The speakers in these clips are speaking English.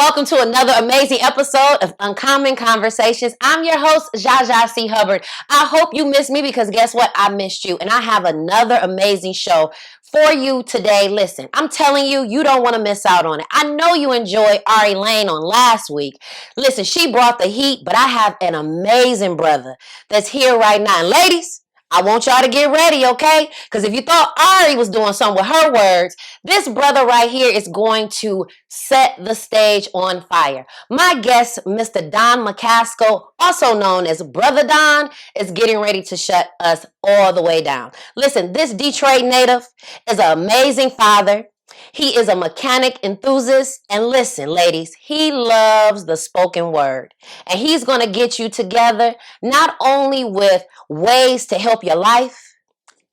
welcome to another amazing episode of Uncommon Conversations. I'm your host, Jaja C. Hubbard. I hope you missed me because guess what? I missed you. And I have another amazing show for you today. Listen, I'm telling you, you don't want to miss out on it. I know you enjoyed Ari Lane on last week. Listen, she brought the heat, but I have an amazing brother that's here right now. And ladies, I want y'all to get ready, okay? Because if you thought Ari was doing something with her words, this brother right here is going to set the stage on fire. My guest, Mr. Don McCaskill, also known as Brother Don, is getting ready to shut us all the way down. Listen, this Detroit native is an amazing father. He is a mechanic enthusiast. And listen, ladies, he loves the spoken word. And he's going to get you together not only with ways to help your life,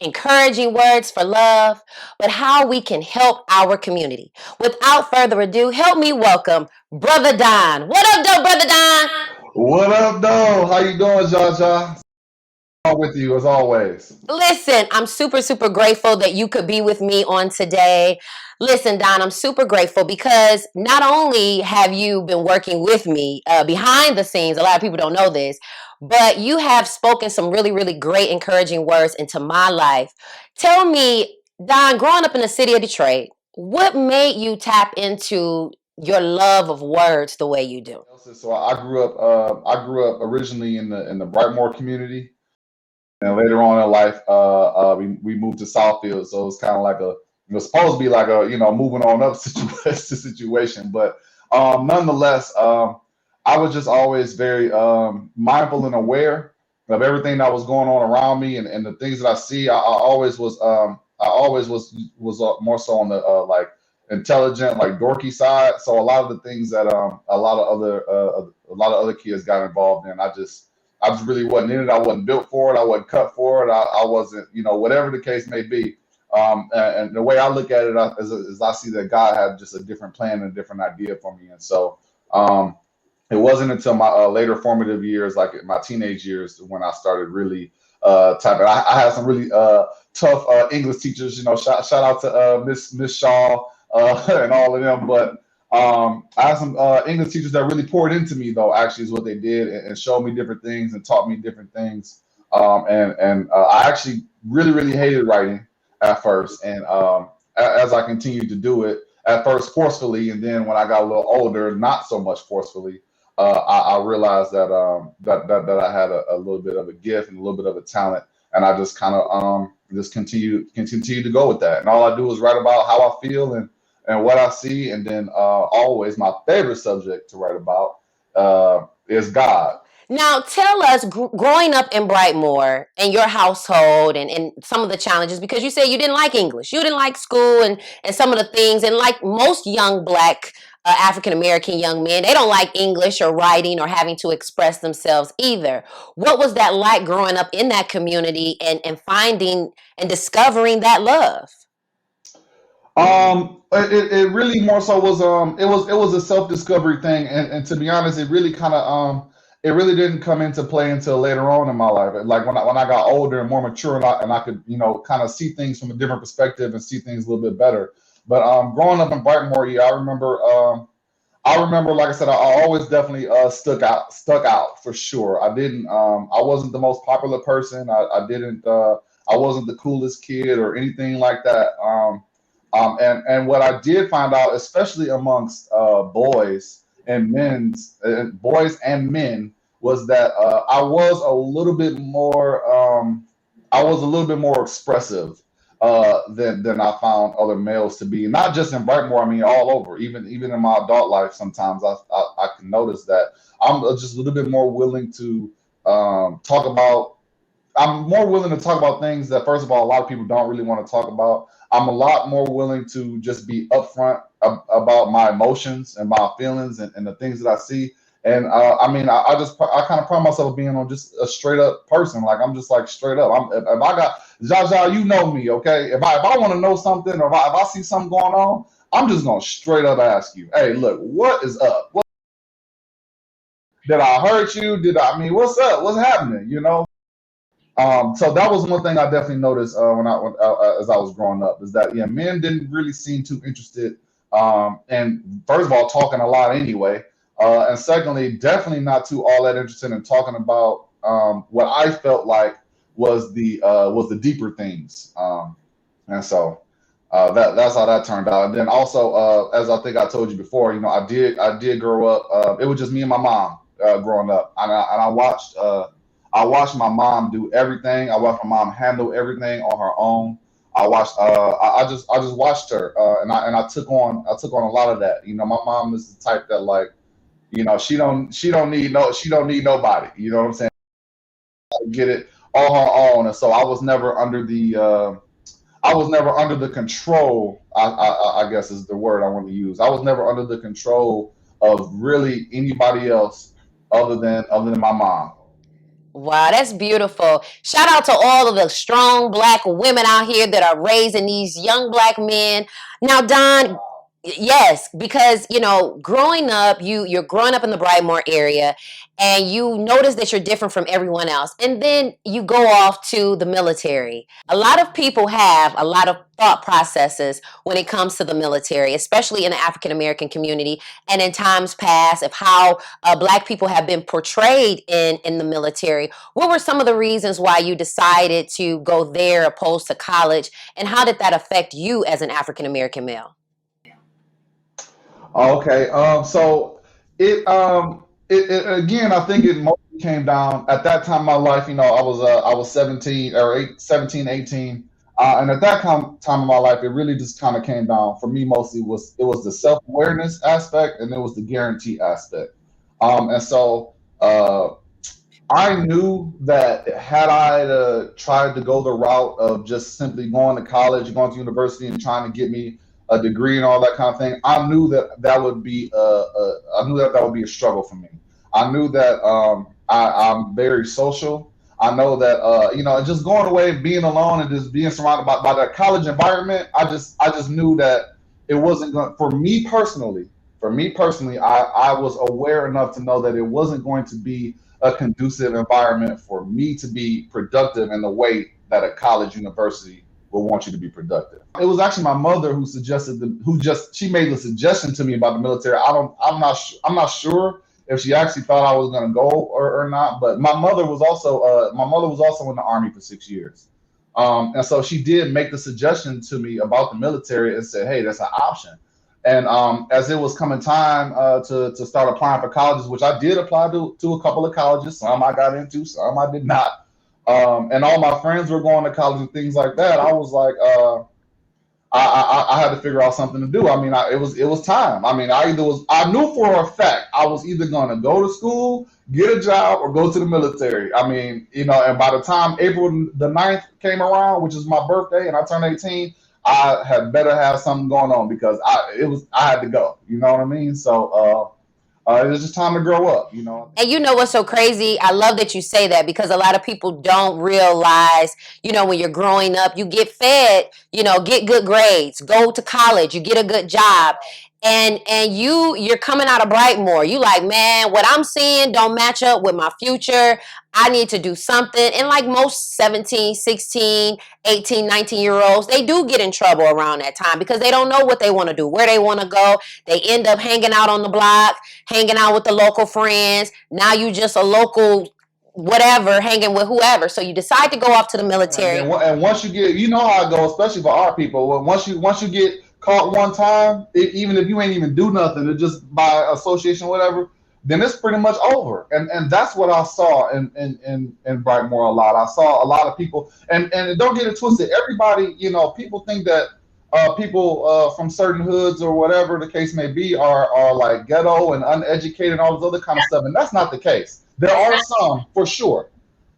encouraging words for love, but how we can help our community. Without further ado, help me welcome Brother Don. What up, though, Brother Don? What up, though? How you doing, Jaja? All with you as always. Listen, I'm super grateful that you could be with me on today. Listen, Don, I'm super grateful because not only have you been working with me behind the scenes, a lot of people don't know this, but you have spoken some really great encouraging words into my life. Tell me, Don, growing up in the city of Detroit, what made you tap into your love of words the way you do? So I grew up. I grew up originally in the Brightmoor community, and later on in life, we moved to Southfield. So it was kind of like it was supposed to be like a moving on up situation, but nonetheless, I was just always very mindful and aware of everything that was going on around me and the things that I see. I always was more so on the like intelligent, like dorky side. So a lot of the things that a lot of other kids got involved in, I just really wasn't in it. I wasn't built for it. I wasn't cut for it. I wasn't, whatever the case may be. And the way I look at it is I see that God had just a different plan and a different idea for me. And so it wasn't until my later formative years, like my teenage years, when I started really typing. I had some really tough English teachers. Shout out to Miss Shaw and all of them. But I had some English teachers that really poured into me, though. Actually, is what they did, and showed me different things and taught me different things. And I actually really hated writing at first, and as I continued to do it, at first forcefully, and then when I got a little older, not so much forcefully. I realized that I had a little bit of a gift and a little bit of a talent, and I just kind of just continue to go with that. And all I do is write about how I feel and what I see, and then always my favorite subject to write about is God. Now, tell us, growing up in Brightmoor and your household and some of the challenges, because you said you didn't like English. You didn't like school and some of the things. And like most young Black African-American young men, they don't like English or writing or having to express themselves either. What was that like growing up in that community and finding and discovering that love? It really more so was it was a self-discovery thing, and to be honest, it really kind of it really didn't come into play until later on in my life. Like when I got older and more mature, and I could kind of see things from a different perspective and see things a little bit better. But growing up in Brightmoor, yeah, I remember, like I said, I always definitely stuck out for sure. I wasn't the most popular person. I wasn't the coolest kid or anything like that. And what I did find out, especially amongst boys and men, was that I was a little bit more expressive than I found other males to be. Not just in Brightmoor, I mean all over. Even in my adult life, sometimes I can notice that I'm just a little bit more willing to talk about. I'm more willing to talk about things that, first of all, a lot of people don't really want to talk about. I'm a lot more willing to just be upfront about my emotions and my feelings and the things that I see. And I mean, I kind of pride myself of being on just a straight up person. Like I'm just like straight up. If I got Jaja, you know me, okay? If I want to know something, or if I see something going on, I'm just gonna straight up ask you, hey, look, what is up? Did I hurt you? I mean, what's up? What's happening? So that was one thing I definitely noticed as I was growing up, is that men didn't really seem too interested And first of all, talking a lot anyway. And secondly, definitely not too all that interested in talking about what I felt like was the deeper things. And so that's how that turned out. And then also, as I think I told you before, I did grow up. It was just me and my mom growing up, and I watched my mom do everything. I watched my mom handle everything on her own. I just watched her, and I took on a lot of that. My mom is the type that, like, she don't need nobody. You know what I'm saying? Get it on her own, and so I was never under the control. I guess is the word I want to use. I was never under the control of really anybody else other than my mom. Wow, that's beautiful. Shout out to all of the strong black women out here that are raising these young black men. Now, Don, yes, because growing up, you're growing up in the Brightmoor area, and you notice that you're different from everyone else, and then you go off to the military. A lot of people have a lot of thought processes when it comes to the military, especially in the African American community, and in times past of how black people have been portrayed in the military. What were some of the reasons why you decided to go there opposed to college, and how did that affect you as an African American male? Okay. So it again, I think it mostly came down at that time in my life. I was 17 or 17, 18. And at that time in my life, it really just kind of came down for me. Mostly it was the self awareness aspect, and it was the guarantee aspect. And so I knew that had I tried to go the route of just simply going to college, going to university, and trying to get me a degree and all that kind of thing, I knew that would be I knew that would be a struggle for me. I knew that I'm very social. I know that just going away, being alone, and just being surrounded by that college environment. I just knew that it wasn't going for me personally. For me personally, I was aware enough to know that it wasn't going to be a conducive environment for me to be productive in the way that a college university will want you to be productive. It was actually my mother she made the suggestion to me about the military. I'm not sure if she actually thought I was going to go or not, but my mother was also in the army for 6 years. And so she did make the suggestion to me about the military and said, hey, that's an option. And as it was coming time to start applying for colleges, which I did apply to a couple of colleges, some I got into, some I did not. And all my friends were going to college and things like that. I was like, I had to figure out something to do. I mean, it was time. I mean, I knew for a fact I was either going to go to school, get a job, or go to the military. I mean, and by the time April the 9th came around, which is my birthday, and I turned 18, I had better have something going on because I had to go. You know what I mean? So it was just time to grow up. And you know what's so crazy? I love that you say that, because a lot of people don't realize, when you're growing up, you get fed, get good grades, go to college, you get a good job. And you're coming out of Brightmoor. You like, man, what I'm seeing don't match up with my future. I need to do something. And like most 17, 16, 18, 19 year olds, they do get in trouble around that time because they don't know what they want to do, where they want to go. They end up hanging out on the block, hanging out with the local friends. Now you just a local whatever, hanging with whoever. So you decide to go off to the And military. then and once you get, how it goes, especially for our people. Once you get caught one time, even if you ain't even do nothing, it just by association, whatever, then it's pretty much over. And that's what I saw in Brightmoor a lot. I saw a lot of people, and don't get it twisted. Everybody, people think that people from certain hoods or whatever the case may be are like ghetto and uneducated and all this other kind of stuff, and that's not the case. There are some for sure,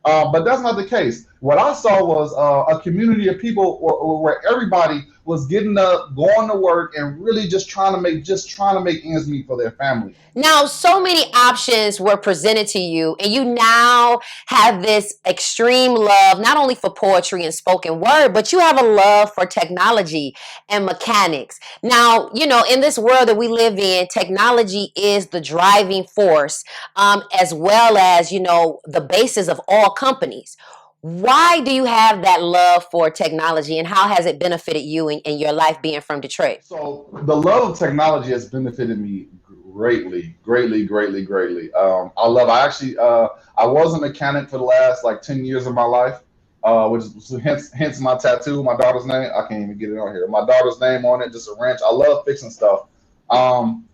but that's not the case. What I saw was a community of people where everybody was getting up, going to work, and really just trying to make ends meet for their family. Now, so many options were presented to you, and you now have this extreme love, not only for poetry and spoken word, but you have a love for technology and mechanics. Now, in this world that we live in, technology is the driving force, as well as, the basis of all companies. Why do you have that love for technology, and how has it benefited you in your life being from Detroit? So the love of technology has benefited me greatly, greatly, greatly, greatly. I actually, I was a mechanic for the last like 10 years of my life, which is hence my tattoo, my daughter's name. I can't even get it on here. My daughter's name on it, just a wrench. I love fixing stuff. Um,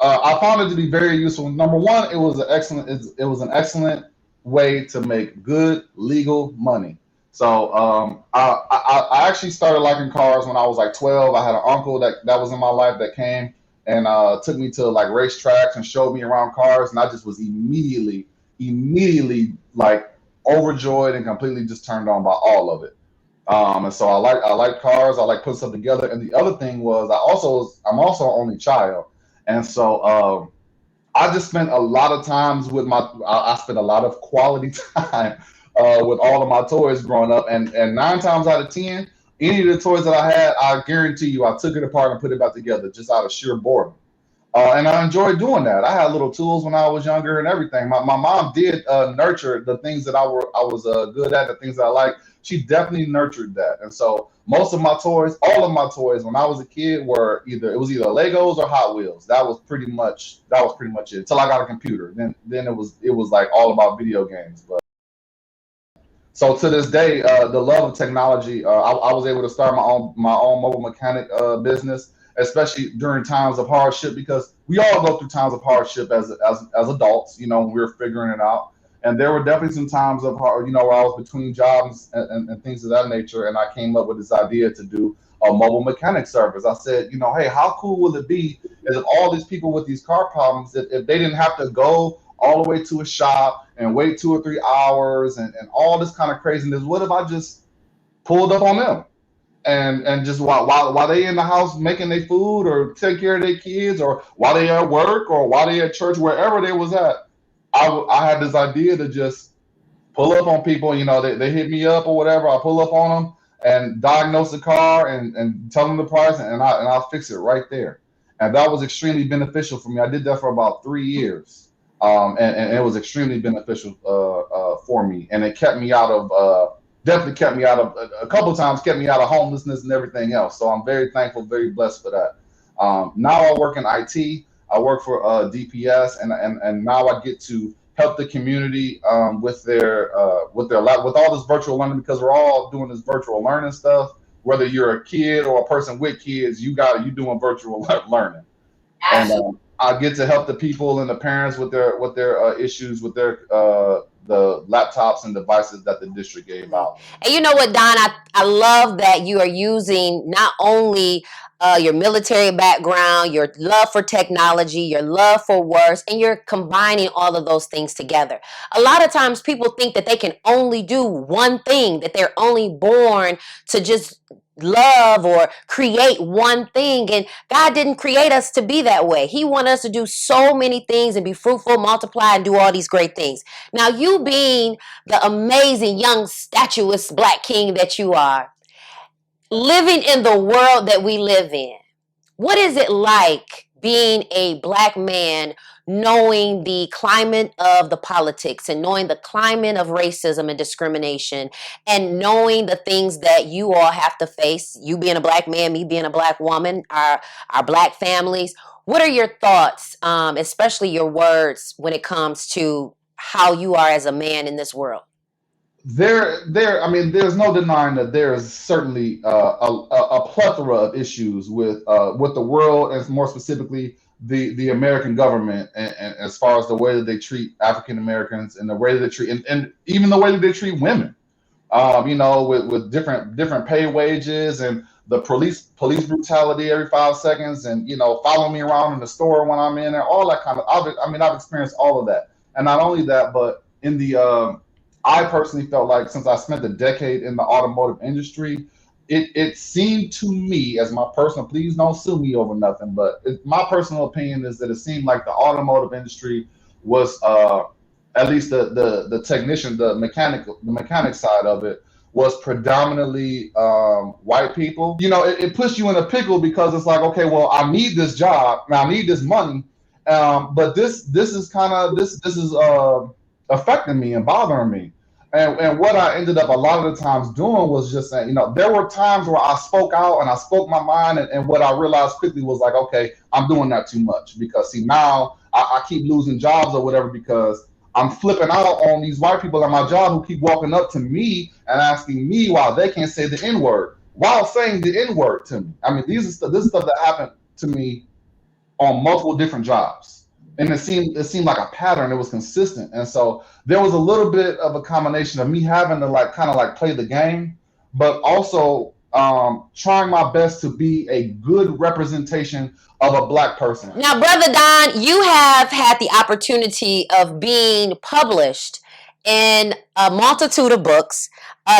I found it to be very useful. Number one, it was an excellent way to make good legal money. So I actually started liking cars when I was like 12. I had an uncle that was in my life that came and took me to like racetracks and showed me around cars, and I just was immediately like overjoyed and completely just turned on by all of it. And so I like cars. I like putting stuff together. And the other thing was I'm also an only child, and so I just spent a lot of times with I spent a lot of quality time with all of my toys growing up, and 9 times out of 10, any of the toys that I had, I guarantee you, I took it apart and put it back together just out of sheer boredom. And I enjoyed doing that. I had little tools when I was younger and everything. My mom did nurture the things that I was good at, the things that I like. She definitely nurtured that. And so most of my toys, all of my toys when I was a kid were either Legos or Hot Wheels. That was pretty much it until I got a computer. Then it was like all about video games. But so to this day, the love of technology, I was able to start my own mobile mechanic business, especially during times of hardship, because we all go through times of hardship as adults, when we're figuring it out. And there were definitely some times of where I was between jobs and things of that nature, and I came up with this idea to do a mobile mechanic service. I said, hey, how cool will it be if all these people with these car problems, if they didn't have to go all the way to a shop and wait 2 or 3 hours and all this kind of craziness? What if I just pulled up on them and just while they in the house making their food or take care of their kids, or while they at work or while they at church, wherever they was at, I had this idea to just pull up on people. They hit me up or whatever. I pull up on them and diagnose the car and tell them the price, and I'll fix it right there. And that was extremely beneficial for me. I did that for about 3 years, and it was extremely beneficial for me. And it kept me out of definitely kept me out of a couple of times, kept me out of homelessness and everything else. So I'm very thankful, very blessed for that. Now I work in IT. I work for DPS, and now I get to help the community with all this virtual learning, because we're all doing this virtual learning stuff. Whether you're a kid or a person with kids, you doing virtual learning, and I get to help the people and the parents with their issues with the laptops and devices that the district gave out. And you know what, Don? I love that you are using not only your military background, your love for technology, your love for words, and you're combining all of those things together. A lot of times people think that they can only do one thing, that they're only born to just love or create one thing, and God didn't create us to be that way. He wanted us to do so many things and be fruitful, multiply, and do all these great things. Now, you being the amazing young statuesque black king that you are, living in the world that we live in, what is it like being a black man, knowing the climate of the politics and knowing the climate of racism and discrimination, and knowing the things that you all have to face, you being a black man, me being a black woman, our black families? What are your thoughts, especially your words, when it comes to how you are as a man in this world? I mean, there's no denying that there is certainly a plethora of issues with the world, and more specifically the American government, and as far as the way that they treat African Americans and the way that they treat, and even the way that they treat women. With different pay wages and the police brutality every 5 seconds, and following me around in the store when I'm in there, all that kind of. I've experienced all of that, and not only that, but in the I personally felt like, since I spent a decade in the automotive industry, it seemed to me, as my personal, please don't sue me over nothing, but my personal opinion is that it seemed like the automotive industry was, at least the technician, the mechanic side of it, was predominantly white people. It puts you in a pickle, because it's like, okay, well, I need this job and I need this money, but this is affecting me and bothering me. And what I ended up a lot of the times doing was just saying, there were times where I spoke out and I spoke my mind, and what I realized quickly was like, okay, I'm doing that too much, because see, now I keep losing jobs or whatever because I'm flipping out on these white people at my job who keep walking up to me and asking me why they can't say the N word while saying the N word to me. I mean, this is stuff that happened to me on multiple different jobs, and it seemed like a pattern. It was consistent, and so there was a little bit of a combination of me having to like kind of like play the game, but also trying my best to be a good representation of a black person. Now, Brother Don, you have had the opportunity of being published in a multitude of books.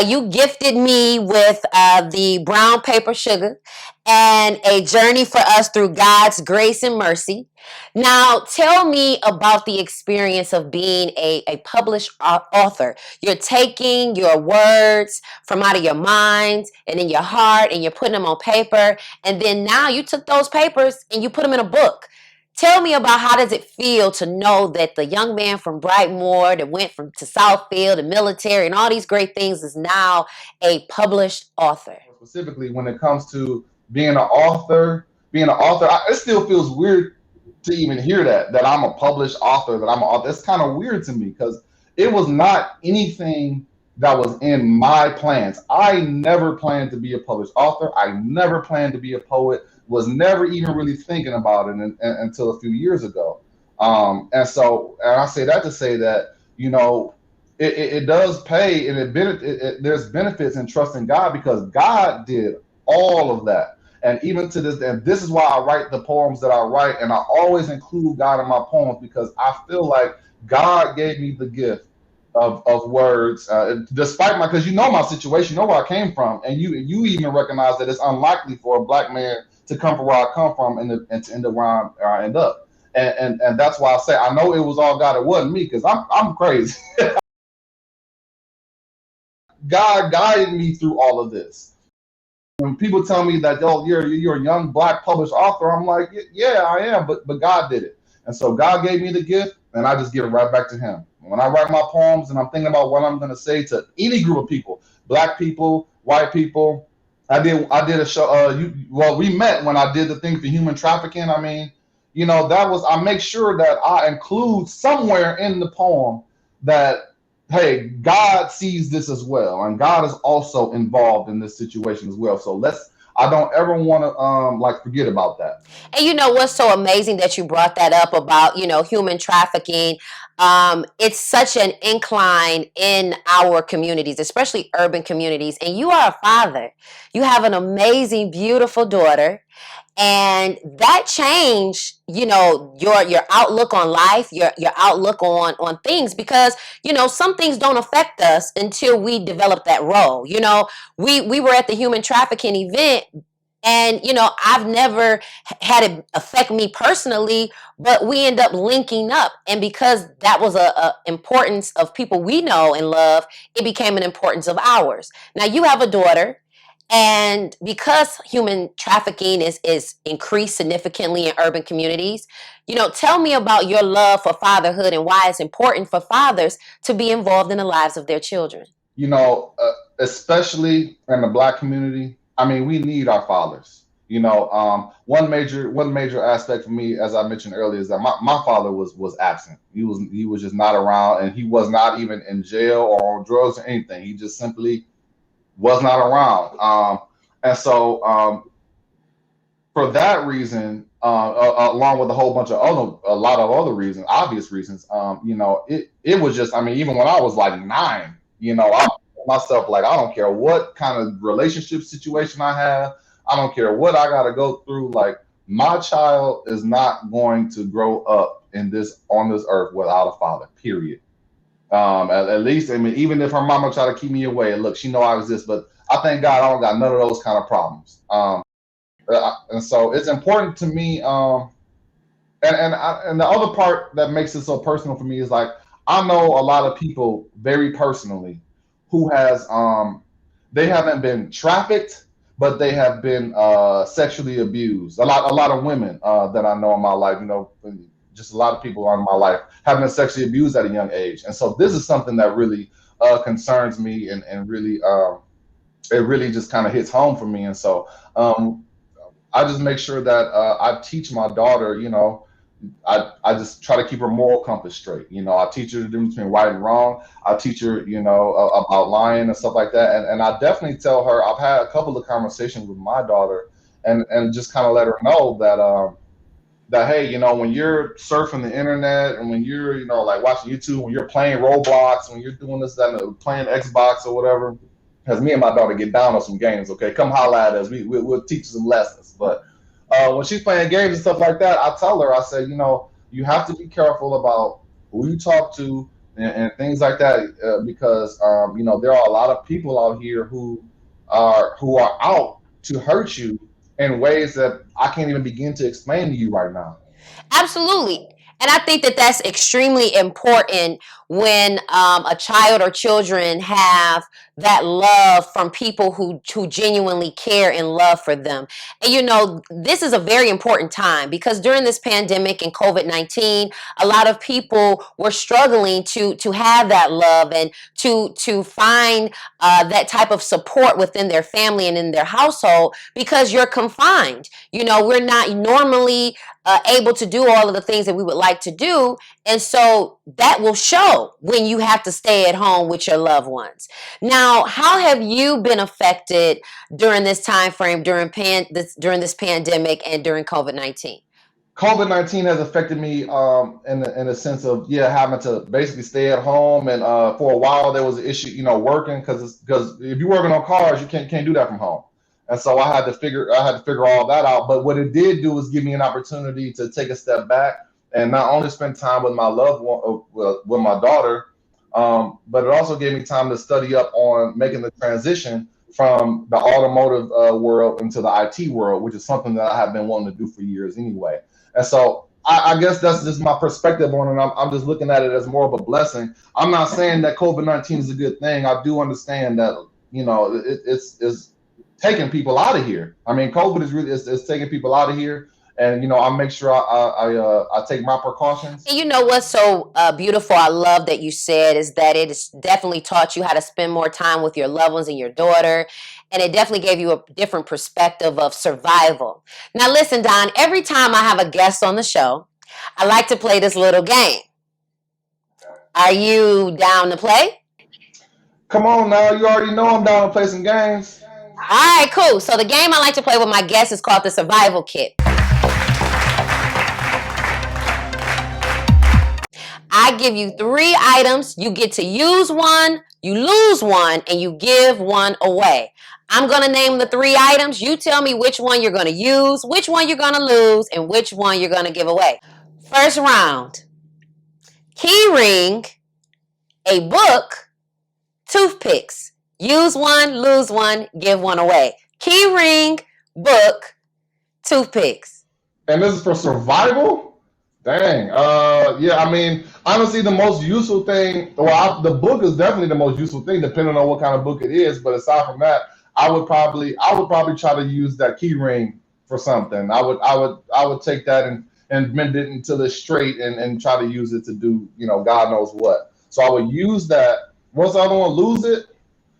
You gifted me with the Brown Paper Sugar and A Journey for Us Through God's Grace and Mercy. Now, tell me about the experience of being a published author. You're taking your words from out of your mind and in your heart, and you're putting them on paper. And then now you took those papers and you put them in a book. Tell me about, how does it feel to know that the young man from Brightmoor that went to Southfield and military and all these great things is now a published author? Specifically, when it comes to being an author, it still feels weird to even hear that I'm a published author, that I'm an author. It's kind of weird to me because it was not anything that was in my plans. I never planned to be a published author. I never planned to be a poet. Was never even really thinking about it until a few years ago. And I say that to say that it does pay, and there's benefits in trusting God, because God did all of that. And even to this, and this is why I write the poems that I write, and I always include God in my poems, because I feel like God gave me the gift of words, despite because my situation, where I came from, and you even recognize that it's unlikely for a black man to come from where I come from and to end up where I end up. And that's why I say I know it was all God. It wasn't me, because I'm crazy. God guided me through all of this. When people tell me that, oh, you're a young black published author, I'm like, yeah, I am, but God did it. And so God gave me the gift, and I just give it right back to him. When I write my poems and I'm thinking about what I'm going to say to any group of people, black people, white people. I did a show. We met when I did the thing for human trafficking. I mean, I make sure that I include somewhere in the poem that, hey, God sees this as well, and God is also involved in this situation as well. So I don't ever want to forget about that. And you know what's so amazing that you brought that up about, human trafficking. It's such an incline in our communities, especially urban communities. And you are a father. You have an amazing, beautiful daughter. And that changed, your outlook on life, your outlook on things, because, some things don't affect us until we develop that role. We were at the human trafficking event, and, I've never had it affect me personally, but we end up linking up. And because that was a importance of people we know and love, it became an importance of ours. Now, you have a daughter, and because human trafficking is increased significantly in urban communities, tell me about your love for fatherhood and why it's important for fathers to be involved in the lives of their children. Especially in the black community, I mean, we need our fathers. One major aspect for me, as I mentioned earlier, is that my father was absent. He was just not around, and he was not even in jail or on drugs or anything. He just simply was not around. And so for that reason, along with a lot of other reasons, obvious reasons, it was just, I mean, even when I was like 9, I myself, like, I don't care what kind of relationship situation I have. I don't care what I got to go through. Like, my child is not going to grow up on this earth without a father, period. At least, I mean, even if her mama try to keep me away, look, she know I exist, but I thank God I don't got none of those kind of problems. And so it's important to me. And the other part that makes it so personal for me is, like, I know a lot of people very personally who they haven't been trafficked, but they have been sexually abused. A lot of women that I know in my life, just a lot of people in my life have been sexually abused at a young age. And so this is something that really concerns me, and really it really just kind of hits home for me. And so I just make sure that I teach my daughter, I just try to keep her moral compass straight. I teach her the difference between right and wrong. I teach her, about lying and stuff like that. And I definitely tell her, I've had a couple of conversations with my daughter, and just kind of let her know that, hey, when you're surfing the internet, and when you're, like watching YouTube, when you're playing Roblox, when you're doing this, that, and playing Xbox or whatever, because me and my daughter get down on some games, okay? Come holla at us. We'll teach you some lessons. But when she's playing games and stuff like that, I tell her, I say, you have to be careful about who you talk to, and things like that, because there are a lot of people out here who are out to hurt you in ways that I can't even begin to explain to you right now. Absolutely. And I think that that's extremely important when a child or children have that love from people who genuinely care and love for them. And this is a very important time, because during this pandemic and COVID-19, a lot of people were struggling to have that love, and to find that type of support within their family and in their household, because you're confined. We're not normally able to do all of the things that we would like to do. And so that will show when you have to stay at home with your loved ones. Now, how have you been affected during this time frame, during this pandemic and during COVID-19? COVID-19 has affected me in a sense of, having to basically stay at home. And for a while there was an issue, working, because if you're working on cars, you can't do that from home. And so I had to figure all that out. But what it did do was give me an opportunity to take a step back and not only spend time with my loved one, with my daughter, but it also gave me time to study up on making the transition from the automotive world into the IT world, which is something that I have been wanting to do for years anyway. And so I guess that's just my perspective on it. I'm just looking at it as more of a blessing. I'm not saying that COVID-19 is a good thing. I do understand that, it's taking people out of here. I mean, COVID is really it's taking people out of here. And, I make sure I take my precautions. And you know what's so beautiful, I love that you said, is that it has definitely taught you how to spend more time with your loved ones and your daughter. And it definitely gave you a different perspective of survival. Now, listen, Don, every time I have a guest on the show, I like to play this little game. Are you down to play? Come on now. You already know I'm down to play some games. All right, cool. So the game I like to play with my guests is called the Survival Kit. I give you 3 items. You get to use one, you lose one, and you give one away. I'm going to name the 3 items. You tell me which one you're going to use, which one you're going to lose, and which one you're going to give away. First round. Key ring, a book, toothpicks. Use one, lose one, give one away. Key ring, book, toothpicks. And this is for survival? Dang. I mean, honestly, the most useful thing, the book is definitely the most useful thing, depending on what kind of book it is. But aside from that, I would probably try to use that key ring for something. I would take that and bend it until it's straight, and try to use it to do, God knows what. So I would use that. Once I don't want to lose it,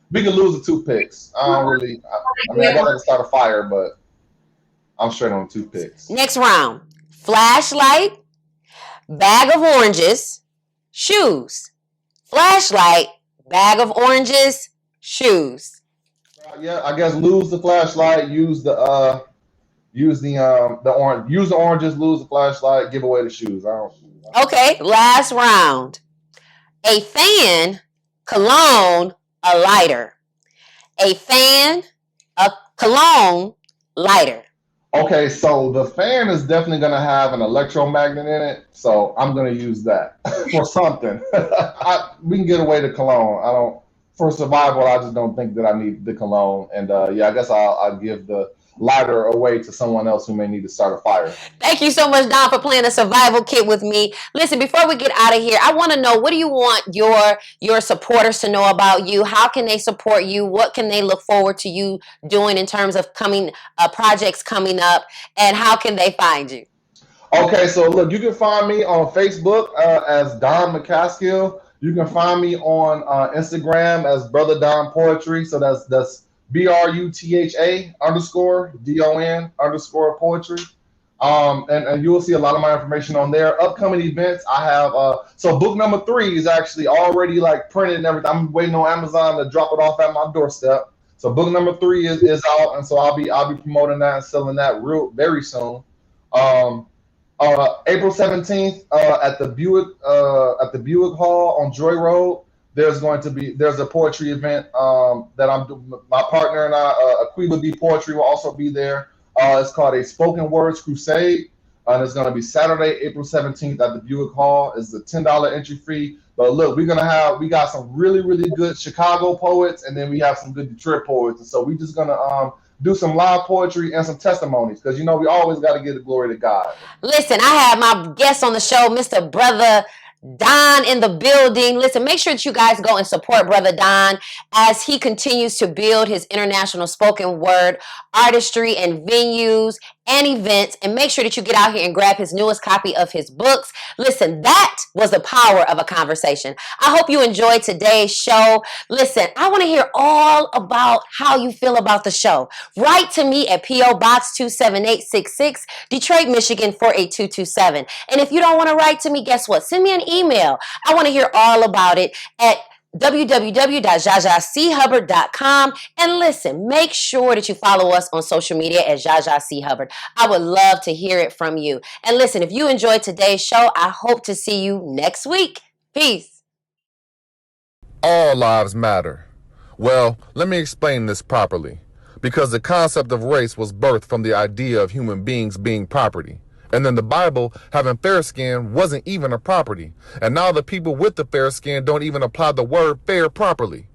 we can lose the toothpicks. I mean, I got to start a fire, but I'm straight on toothpicks. Next round. Flashlight, bag of oranges, shoes. Flashlight, bag of oranges, shoes. I guess lose the flashlight, use the orange, use the oranges, lose the flashlight, give away the shoes. Okay, last round. A fan, cologne, a lighter. A fan, a cologne, lighter. Okay, so the fan is definitely going to have an electromagnet in it, so I'm going to use that for something. We can get away the cologne. For survival, I just don't think that I need the cologne. And I guess I'll give the lighter away to someone else who may need to start a fire. Thank you so much, Don, for playing a survival kit with me. Listen, before we get out of here, I want to know, what do you want your supporters to know about you? How can they support you? What can they look forward to you doing in terms of projects coming up? And how can they find you? Okay, so look, you can find me on Facebook as Don McCaskill. You can find me on Instagram as Brother Don Poetry. So that's BRUTHA underscore DON underscore poetry. And you will see a lot of my information on there. Upcoming events, I have so book number 3 is actually already like printed and everything. I'm waiting on Amazon to drop it off at my doorstep. So book number 3 is out, and so I'll be promoting that and selling that real very soon. Um, April 17th at the Buick Hall on Joy Road. There's a poetry event that I'm doing. My partner and I, Aquiba B Poetry, will also be there. It's called a Spoken Words Crusade. And it's going to be Saturday, April 17th at the Buick Hall. It's a $10 entry fee. But look, we got some really, really good Chicago poets, and then we have some good Detroit poets. And so we're just going to do some live poetry and some testimonies, because we always got to give the glory to God. Listen, I have my guest on the show, Mr. Brother Don, in the building. Listen, make sure that you guys go and support Brother Don as he continues to build his international spoken word artistry and venues and events. And make sure that you get out here and grab his newest copy of his books. Listen, that was the power of a conversation. I hope you enjoyed today's show. Listen, I want to hear all about how you feel about the show. Write to me at P.O. Box 27866, Detroit, Michigan 48227. And if you don't want to write to me, guess what? Send me an email. I want to hear all about it at www.jajachubbard.com. And listen, make sure that you follow us on social media at Jaja C. Hubbard. I would love to hear it from you. And listen, if you enjoyed today's show, I hope to see you next week. Peace. All lives matter. Well, let me explain this properly. Because the concept of race was birthed from the idea of human beings being property. And in the Bible, having fair skin wasn't even a property. And now the people with the fair skin don't even apply the word fair properly.